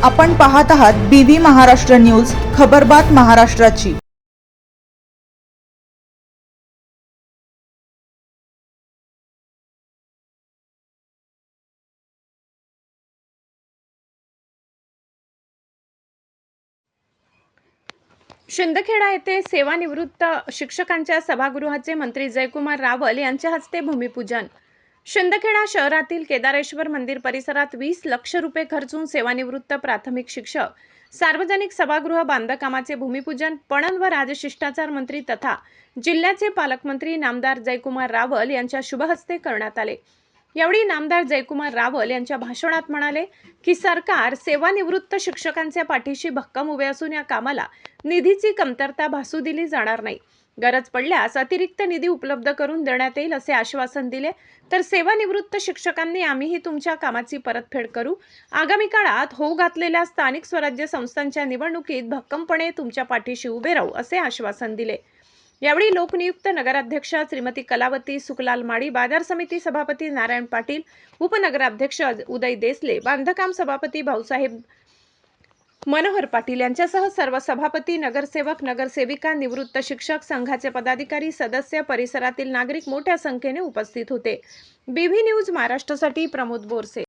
आपण पाहत आहात BV महाराष्ट्र न्यूज, खबरबात महाराष्ट्राची। शिंदखेडा येथे सेवानिवृत्त शिक्षकांच्या सभागृहाचे मंत्री जयकुमार रावल यांच्या हस्ते भूमिपूजन। शिंदखेडा शहरातील केदारेश्वर मंदिर परिसरात 20 लाख रुपये खर्चून सेवानिवृत्त प्राथमिक शिक्षक सार्वजनिक सभागृह बांधकामाचे भूमिपूजन पणन व राजशिष्टाचार मंत्री तथा जिल्ह्याचे पालकमंत्री नामदार जयकुमार रावल यांच्या शुभहस्ते करण्यात आले। यावेळी नामदार जयकुमार रावल यांच्या भाषणात म्हणाले की सरकार सेवानिवृत्त शिक्षकांच्या पाठीशी भक्कम उभे असून या कामाला निधीची कमतरता भासू दिली जाणार नाही। गरज पडल्यास अतिरिक्त निधी उपलब्ध करून देण्यात येईल असे आश्वासन दिले। तर सेवानिवृत्त शिक्षकांनी आम्हीही तुमच्या कामाची परतफेड करू। आगामी काळात होऊ घातलेल्या स्थानिक स्वराज्य संस्थांच्या निवडणुकीत भक्कमपणे तुमच्या पाठीशी उभे राहू असे आश्वासन दिले। यावेळी लोकनियुक्त नगराध्यक्षा श्रीमती कलावती सुखलाल माडी, बाजार समिती सभापती नारायण पाटील, उपनगराध्यक्ष उदय देसले, बांधकाम सभापती भाऊसाहेब मनोहर पाटील यांच्यासह सर्व सभापती, नगरसेवक, नगरसेविका, निवृत्त शिक्षक संघाचे पदाधिकारी, सदस्य, परिसरातील नागरिक मोठ्या संख्येने उपस्थित होते। BV न्यूज महाराष्ट्रासाठी प्रमोद बोरसे।